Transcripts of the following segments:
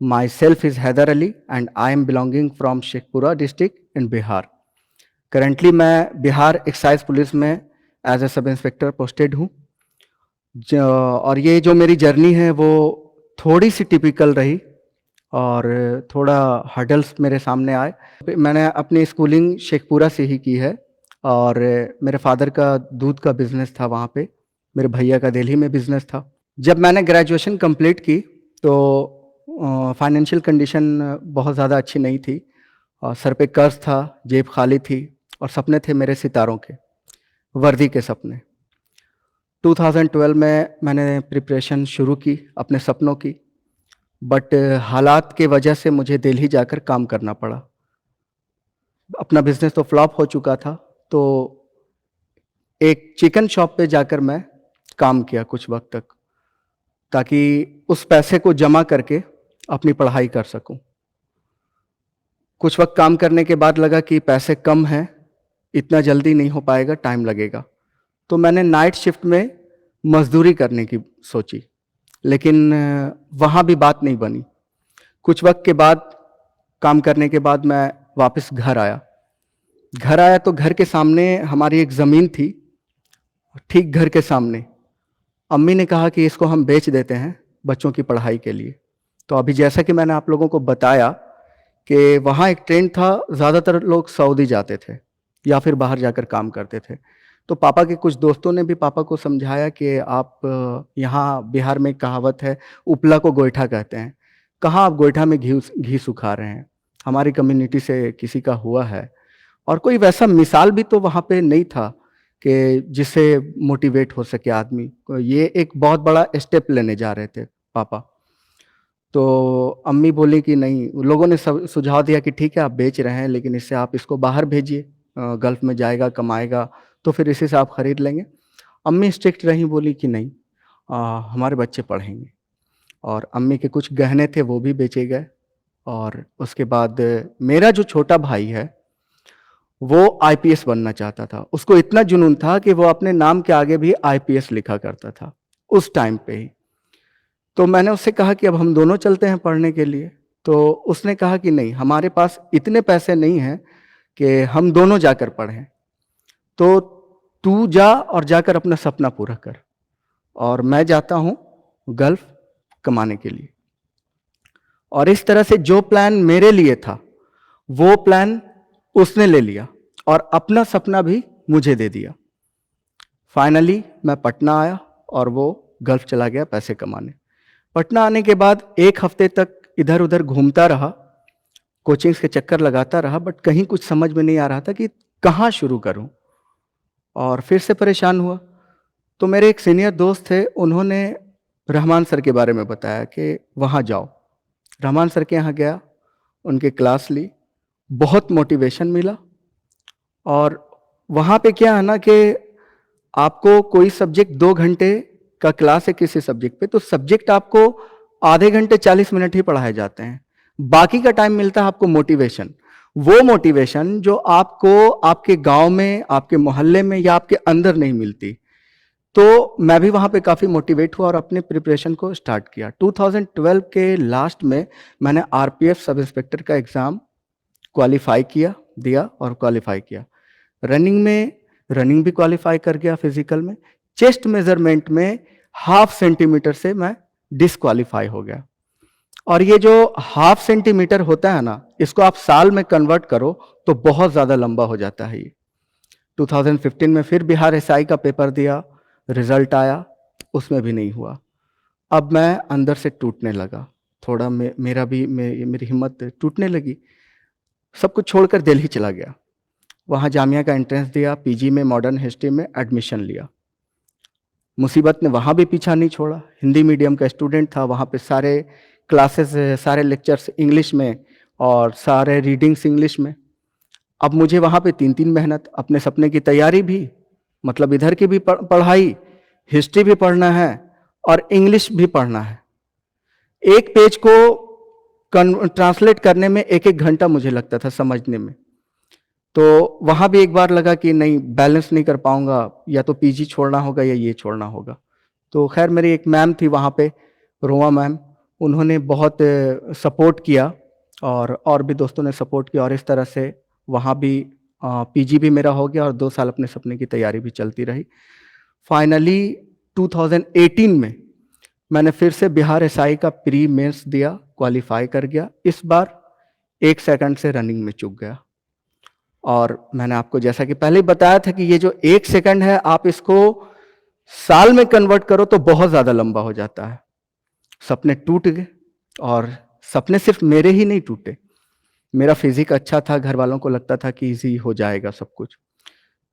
Myself is Haider Ali and I am belonging from Shekhpura district in Bihar. Currently मैं Bihar excise police में as a sub inspector posted हूँ। और ये जो मेरी जर्नी है वो थोड़ी सी टिपिकल रही और थोड़ा हर्डल्स मेरे सामने आए। मैंने अपनी स्कूलिंग शेखपुरा से ही की है और मेरे फादर का दूध का बिज़नेस था वहाँ पे, मेरे भैया का दिल्ली में बिज़नेस था। जब मैंने ग्रेजुएशन कंप्लीट की तो फाइनेंशियल कंडीशन बहुत ज़्यादा अच्छी नहीं थी और सर पे कर्ज था, जेब खाली थी और सपने थे मेरे सितारों के, वर्दी के सपने। 2012 में मैंने प्रिपरेशन शुरू की अपने सपनों की, बट हालात के वजह से मुझे दिल्ली जाकर काम करना पड़ा। अपना बिजनेस तो फ्लॉप हो चुका था, तो एक चिकन शॉप पे जाकर मैं काम किया कुछ वक्त तक, ताकि उस पैसे को जमा करके अपनी पढ़ाई कर सकूं। कुछ वक्त काम करने के बाद लगा कि पैसे कम हैं, इतना जल्दी नहीं हो पाएगा, टाइम लगेगा। तो मैंने नाइट शिफ्ट में मजदूरी करने की सोची, लेकिन वहाँ भी बात नहीं बनी। कुछ वक्त के बाद काम करने के बाद मैं वापस घर आया तो घर के सामने हमारी एक ज़मीन थी, ठीक घर के सामने। अम्मी ने कहा कि इसको हम बेच देते हैं बच्चों की पढ़ाई के लिए। तो अभी जैसा कि मैंने आप लोगों को बताया कि वहाँ एक ट्रेंड था, ज़्यादातर लोग सऊदी जाते थे या फिर बाहर जाकर काम करते थे। तो पापा के कुछ दोस्तों ने भी पापा को समझाया कि आप यहाँ बिहार में एक कहावत है, उपला को गोईठा कहते हैं। कहाँ आप गोईठा में घी सुखा रहे हैं, हमारी कम्युनिटी से किसी का हुआ है। और कोई वैसा मिसाल भी तो वहाँ पे नहीं था कि जिससे मोटिवेट हो सके आदमी। ये एक बहुत बड़ा स्टेप लेने जा रहे थे पापा। तो अम्मी बोली कि नहीं, लोगों ने सुझाव दिया कि ठीक है आप बेच रहे हैं, लेकिन इससे आप इसको बाहर भेजिए, गल्फ में जाएगा, कमाएगा, तो फिर इसी से आप खरीद लेंगे। अम्मी स्ट्रिक्ट रही, बोली कि नहीं, हमारे बच्चे पढ़ेंगे। और अम्मी के कुछ गहने थे वो भी बेचे गए। और उसके बाद मेरा जो छोटा भाई है वो आईपीएस बनना चाहता था। उसको इतना जुनून था कि वो अपने नाम के आगे भी आईपीएस लिखा करता था उस टाइम पे ही। तो मैंने उससे कहा कि अब हम दोनों चलते हैं पढ़ने के लिए। तो उसने कहा कि नहीं, हमारे पास इतने पैसे नहीं हैं कि हम दोनों जाकर पढ़ें, तो तू जा और जाकर अपना सपना पूरा कर और मैं जाता हूँ गल्फ कमाने के लिए। और इस तरह से जो प्लान मेरे लिए था वो प्लान उसने ले लिया और अपना सपना भी मुझे दे दिया। फाइनली मैं पटना आया और वो गल्फ चला गया पैसे कमाने। पटना आने के बाद एक हफ्ते तक इधर उधर घूमता रहा, कोचिंग्स के चक्कर लगाता रहा, बट कहीं कुछ समझ में नहीं आ रहा था कि कहाँ शुरू करूं। और फिर से परेशान हुआ। तो मेरे एक सीनियर दोस्त थे, उन्होंने रहमान सर के बारे में बताया कि वहाँ जाओ। रहमान सर के यहाँ गया, उनके क्लास ली, बहुत मोटिवेशन मिला। और वहाँ पे क्या है ना कि आपको कोई सब्जेक्ट 2 घंटे का क्लास है किसी सब्जेक्ट पे, तो सब्जेक्ट आपको आधे घंटे 40 मिनट ही पढ़ाए जाते हैं। बाकी का टाइम मिलता है आपको मोटिवेशन। वो मोटिवेशन जो आपको आपके गांव में, आपके मोहल्ले में या आपके अंदर नहीं मिलती। तो मैं भी वहाँ पे काफ़ी मोटिवेट हुआ और अपने प्रिपरेशन को स्टार्ट किया। 2012 के लास्ट में मैंने आरपीएफ सब इंस्पेक्टर का एग्ज़ाम क्वालिफाई दिया और क्वालिफाई किया। रनिंग भी क्वालिफाई कर गया। फिजिकल में चेस्ट मेजरमेंट में 1/2 सेंटीमीटर से मैं डिसक्वालीफाई हो गया। और ये जो 1/2 सेंटीमीटर होता है ना, इसको आप साल में कन्वर्ट करो तो बहुत ज़्यादा लंबा हो जाता है ये। 2015 में फिर बिहार एसआई का पेपर दिया, रिजल्ट आया, उसमें भी नहीं हुआ। अब मैं अंदर से टूटने लगा, थोड़ा मेरी हिम्मत टूटने लगी। सब कुछ छोड़कर दिल्ली चला गया। वहाँ जामिया का एंट्रेंस दिया, पीजी में मॉडर्न हिस्ट्री में एडमिशन लिया। मुसीबत ने वहाँ भी पीछा नहीं छोड़ा। हिंदी मीडियम का स्टूडेंट था, वहाँ पे सारे क्लासेस, सारे लेक्चर्स इंग्लिश में और सारे रीडिंग्स इंग्लिश में। अब मुझे वहाँ पे 3-3 मेहनत, अपने सपने की तैयारी भी, मतलब इधर की भी पढ़ाई, हिस्ट्री भी पढ़ना है और इंग्लिश भी पढ़ना है। एक पेज को ट्रांसलेट करने में 1-1 घंटा मुझे लगता था समझने में। तो वहाँ भी एक बार लगा कि नहीं, बैलेंस नहीं कर पाऊंगा, या तो पीजी छोड़ना होगा या ये छोड़ना होगा। तो खैर मेरी एक मैम थी वहाँ पे, रोमा मैम, उन्होंने बहुत सपोर्ट किया और भी दोस्तों ने सपोर्ट किया और इस तरह से वहाँ भी पीजी भी मेरा हो गया और 2 साल अपने सपने की तैयारी भी चलती रही। फाइनली 2018 में मैंने फिर से बिहार एसआई का प्री मेंस दिया, क्वालीफाई कर गया। इस बार 1 सेकंड से रनिंग में चूक गया और मैंने आपको जैसा कि पहले ही बताया था कि ये जो 1 सेकंड है, आप इसको साल में कन्वर्ट करो तो बहुत ज़्यादा लंबा हो जाता है। सपने टूट गए और सपने सिर्फ मेरे ही नहीं टूटे। मेरा फिजिक अच्छा था, घर वालों को लगता था कि ईज़ी हो जाएगा सब कुछ।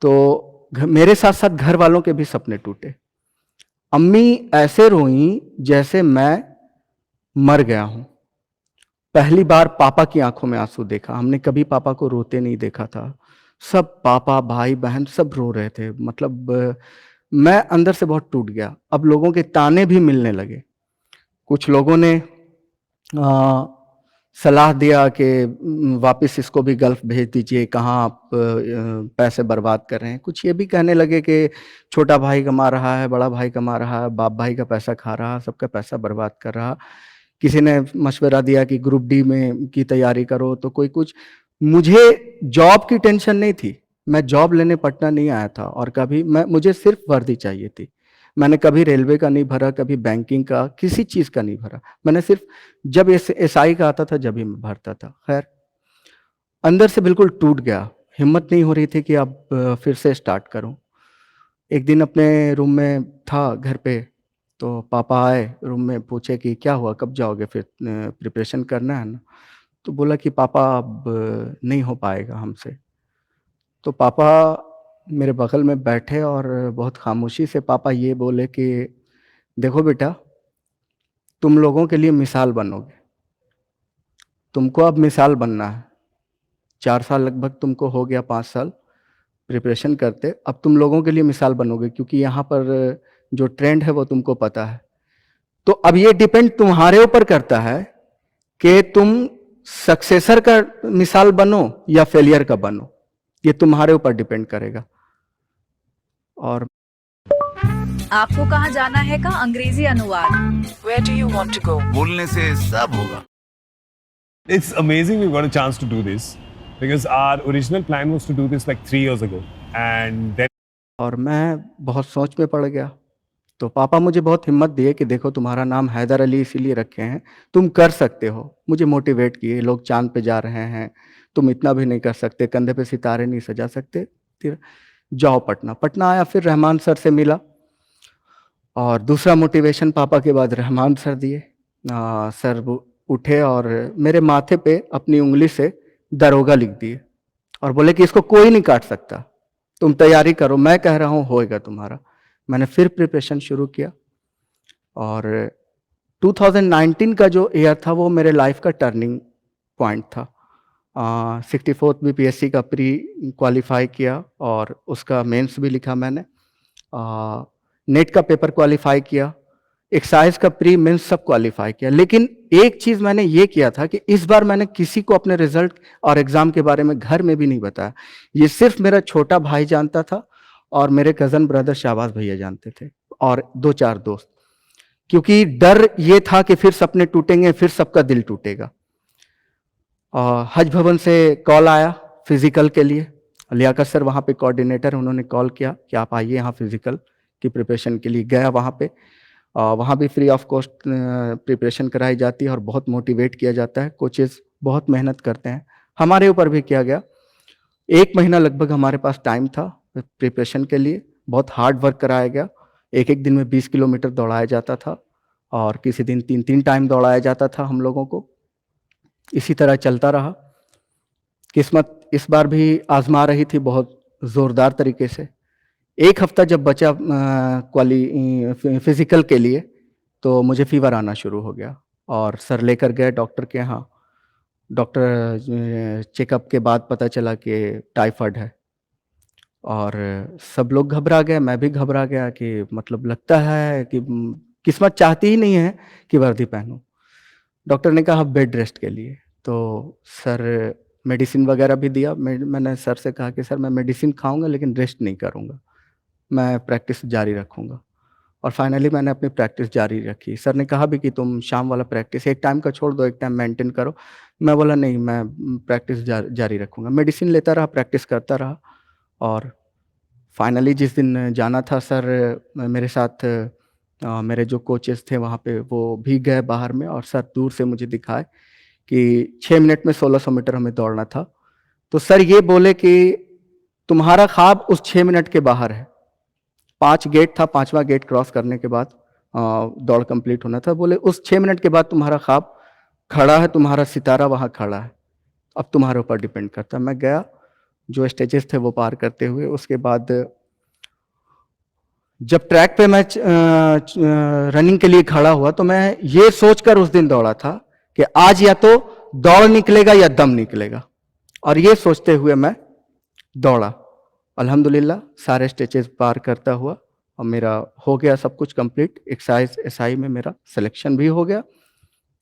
तो मेरे साथ-साथ घर वालों के भी सपने टूटे। अम्मी ऐसे रोईं जैसे मैं मर गया हूँ। पहली बार पापा की आँखों में आँसू देखा। हमने कभी पापा को रोते नहीं देखा था। सब पापा, भाई-बहन सब रो रहे थे। मतलब मैं अंदर से बहुत टूट गया। अब लोगों के ताने भी मिलने लगे। कुछ लोगों ने सलाह दिया कि वापस इसको भी गल्फ भेज दीजिए, कहाँ आप पैसे बर्बाद कर रहे हैं। कुछ ये भी कहने लगे कि छोटा भाई कमा रहा है, बड़ा भाई कमा रहा है, बाप भाई का पैसा खा रहा, सबका पैसा बर्बाद कर रहा। किसी ने मशवरा दिया कि ग्रुप डी में की तैयारी करो, तो कोई कुछ। मुझे जॉब की टेंशन नहीं थी। मैं जॉब लेने पटना नहीं आया था और कभी मुझे सिर्फ वर्दी चाहिए थी। मैंने कभी रेलवे का नहीं भरा, कभी बैंकिंग का, किसी चीज़ का नहीं भरा। मैंने सिर्फ जब एसआई का आता था जब ही मैं भरता था। खैर, अंदर से बिल्कुल टूट गया। हिम्मत नहीं हो रही थी कि अब फिर से स्टार्ट करूं। एक दिन अपने रूम में था घर पे, तो पापा आए रूम में, पूछे कि क्या हुआ, कब जाओगे फिर, प्रिपरेशन करना है ना? तो बोला कि पापा अब नहीं हो पाएगा हमसे। तो पापा मेरे बगल में बैठे और बहुत खामोशी से पापा ये बोले कि देखो बेटा, तुम लोगों के लिए मिसाल बनोगे। तुमको अब मिसाल बनना है। 4 साल लगभग तुमको हो गया, 5 साल प्रिपरेशन करते। अब तुम लोगों के लिए मिसाल बनोगे क्योंकि यहाँ पर जो ट्रेंड है वो तुमको पता है। तो अब ये डिपेंड तुम्हारे ऊपर करता है कि तुम सक्सेसर का मिसाल बनो या फेलियर का बनो। ये तुम्हारे ऊपर डिपेंड करेगा। और आपको कहाँ जाना है का अंग्रेजी अनुवाद। Where do you want to go? बोलने से सब होगा। It's amazing we got a chance to do this because our original plan was to do this like 3 years ago and then और मैं बहुत सोच में पड़ गया। तो पापा मुझे बहुत हिम्मत दिए कि देखो तुम्हारा नाम हैदर अली इसीलिए रखे हैं, तुम कर सकते हो। मुझे मोटिवेट किए, लोग चाँद पे जा रहे हैं, तुम इतना भी नहीं कर सकते, कंधे पे सितारे नहीं सजा सकते, फिर जाओ पटना। पटना आया, फिर रहमान सर से मिला और दूसरा मोटिवेशन पापा के बाद रहमान सर दिए। सर वो उठे और मेरे माथे पे अपनी उंगली से दरोगा लिख दिए और बोले कि इसको कोई नहीं काट सकता, तुम तैयारी करो, मैं कह रहा हूँ होएगा तुम्हारा। मैंने फिर प्रिपरेशन शुरू किया और 2019 का जो ईयर था वो मेरे लाइफ का टर्निंग पॉइंट था। 64th बीपीएससी का प्री क्वालिफाई किया और उसका मेंस भी लिखा मैंने। नेट का पेपर क्वालिफाई किया, एक्साइज का प्री मेंस सब क्वालिफाई किया। लेकिन एक चीज़ मैंने ये किया था कि इस बार मैंने किसी को अपने रिजल्ट और एग्ज़ाम के बारे में घर में भी नहीं बताया। ये सिर्फ मेरा छोटा भाई जानता था और मेरे कज़न ब्रदर शाहबाज भैया जानते थे और 2-4 दोस्त। क्योंकि डर ये था कि फिर सपने टूटेंगे, फिर सबका दिल टूटेगा। हज भवन से कॉल आया फिजिकल के लिए। लियाकत सर वहाँ पे कोऑर्डिनेटर, उन्होंने कॉल किया कि आप आइए यहाँ फिजिकल की प्रिपरेशन के लिए। गया वहाँ पे, वहाँ भी फ्री ऑफ कॉस्ट प्रिपरेशन कराई जाती है और बहुत मोटिवेट किया जाता है। कोचेस बहुत मेहनत करते हैं, हमारे ऊपर भी किया गया। 1 महीना लगभग हमारे पास टाइम था प्रिपरेशन के लिए। बहुत हार्ड वर्क कराया गया। एक दिन में 20 किलोमीटर दौड़ाया जाता था और किसी दिन 3-3 टाइम दौड़ाया जाता था हम लोगों को। इसी तरह चलता रहा। किस्मत इस बार भी आजमा रही थी बहुत ज़ोरदार तरीके से। 1 हफ्ता जब बचा फिजिकल के लिए, तो मुझे फीवर आना शुरू हो गया और सर लेकर गए डॉक्टर के यहाँ। डॉक्टर चेकअप के बाद पता चला कि टाइफाइड है और सब लोग घबरा गए, मैं भी घबरा गया कि मतलब लगता है कि किस्मत चाहती ही नहीं है कि वर्दी पहनूं। डॉक्टर ने कहा बेड रेस्ट के लिए, तो सर मेडिसिन वगैरह भी दिया। मैंने सर से कहा कि सर मैं मेडिसिन खाऊंगा लेकिन रेस्ट नहीं करूंगा, मैं प्रैक्टिस जारी रखूंगा। और फाइनली मैंने अपनी प्रैक्टिस जारी रखी। सर ने कहा भी कि तुम शाम वाला प्रैक्टिस एक टाइम का छोड़ दो, एक टाइम मेंटेन करो। मैं बोला नहीं, मैं प्रैक्टिस जारी रखूँगा। मेडिसिन लेता रहा, प्रैक्टिस करता रहा और फाइनली जिस दिन जाना था सर, मेरे साथ मेरे जो कोचेस थे वहाँ पे वो भी गए बाहर में और सर दूर से मुझे दिखाए कि 6 मिनट में 1600 मीटर हमें दौड़ना था। तो सर ये बोले कि तुम्हारा ख्वाब उस 6 मिनट के बाहर है। 5 गेट था, 5वां गेट क्रॉस करने के बाद दौड़ कंप्लीट होना था। बोले उस 6 मिनट के बाद तुम्हारा ख्वाब खड़ा है, तुम्हारा सितारा वहाँ खड़ा है, अब तुम्हारे ऊपर डिपेंड करता है। मैं गया, जो स्टेजेस थे वो पार करते हुए, उसके बाद जब ट्रैक पे मैं रनिंग के लिए खड़ा हुआ तो मैं ये सोचकर उस दिन दौड़ा था कि आज या तो दौड़ निकलेगा या दम निकलेगा, और ये सोचते हुए मैं दौड़ा। अल्हम्दुलिल्लाह सारे स्टेजेस पार करता हुआ और मेरा हो गया सब कुछ कंप्लीट। एक्साइज एसआई में मेरा सिलेक्शन भी हो गया।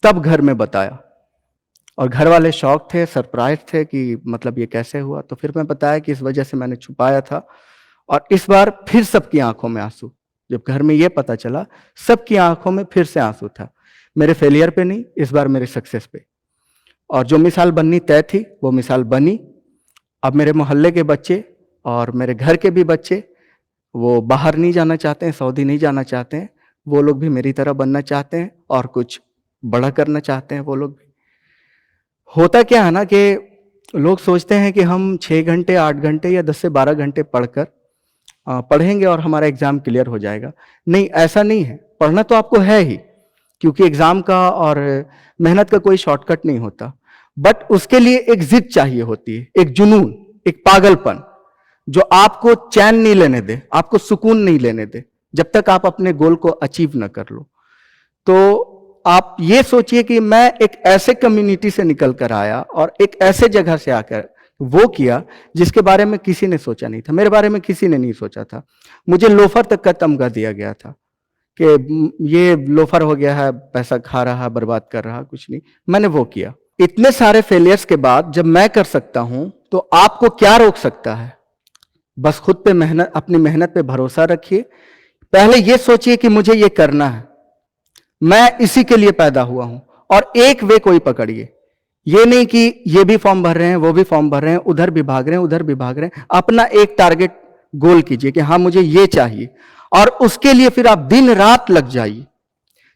तब घर में बताया और घर वाले शॉक थे, सरप्राइज थे कि मतलब ये कैसे हुआ। तो फिर मैं बताया कि इस वजह से मैंने छुपाया था। और इस बार फिर सबकी आंखों में आंसू। जब घर में ये पता चला, सबकी आंखों में फिर से आंसू था। मेरे फेलियर पे नहीं, इस बार मेरे सक्सेस पे। और जो मिसाल बननी तय थी वो मिसाल बनी। अब मेरे मोहल्ले के बच्चे और मेरे घर के भी बच्चे वो बाहर नहीं जाना चाहते हैं, सऊदी नहीं जाना चाहते हैं। वो लोग भी मेरी तरह बनना चाहते हैं और कुछ बड़ा करना चाहते हैं वो लोग भी। होता क्या है ना कि लोग सोचते हैं कि हम 6 घंटे 8 घंटे या 10 से 12 घंटे पढ़ेंगे और हमारा एग्जाम क्लियर हो जाएगा। नहीं, ऐसा नहीं है। पढ़ना तो आपको है ही, क्योंकि एग्जाम का और मेहनत का कोई शॉर्टकट नहीं होता। बट उसके लिए एक जिद चाहिए होती है, एक जुनून, एक पागलपन, जो आपको चैन नहीं लेने दे, आपको सुकून नहीं लेने दे जब तक आप अपने गोल को अचीव न कर लो। तो आप ये सोचिए कि मैं एक ऐसे कम्युनिटी से निकल कर आया और एक ऐसे जगह से आकर वो किया जिसके बारे में किसी ने सोचा नहीं था। मेरे बारे में किसी ने नहीं सोचा था। मुझे लोफर तक का तमगा दिया गया था कि ये लोफर हो गया है, पैसा खा रहा है, बर्बाद कर रहा, कुछ नहीं। मैंने वो किया। इतने सारे फेलियर्स के बाद जब मैं कर सकता हूं तो आपको क्या रोक सकता है? बस खुद पे मेहनत, अपनी मेहनत पे भरोसा रखिए। पहले ये सोचिए कि मुझे ये करना है, मैं इसी के लिए पैदा हुआ हूं, और एक वे कोई पकड़िए। ये नहीं कि ये भी फॉर्म भर रहे हैं, वो भी फॉर्म भर रहे हैं, उधर भी भाग रहे हैं, उधर भी भाग रहे हैं। अपना एक टारगेट गोल कीजिए कि हाँ मुझे ये चाहिए, और उसके लिए फिर आप दिन रात लग जाइए।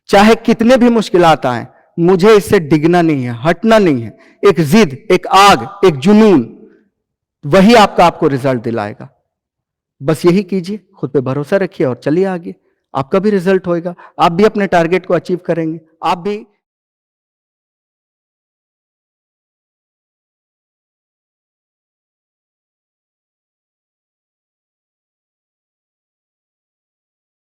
चाहे कितने भी मुश्किलात आए, मुझे इससे डिगना नहीं है, हटना नहीं है। एक जिद, एक आग, एक जुनून, वही आपको रिजल्ट दिलाएगा। बस यही कीजिए, खुद पे भरोसा रखिए और चलिए आगे। आपका भी रिजल्ट होएगा, आप भी अपने टारगेट को अचीव करेंगे, आप भी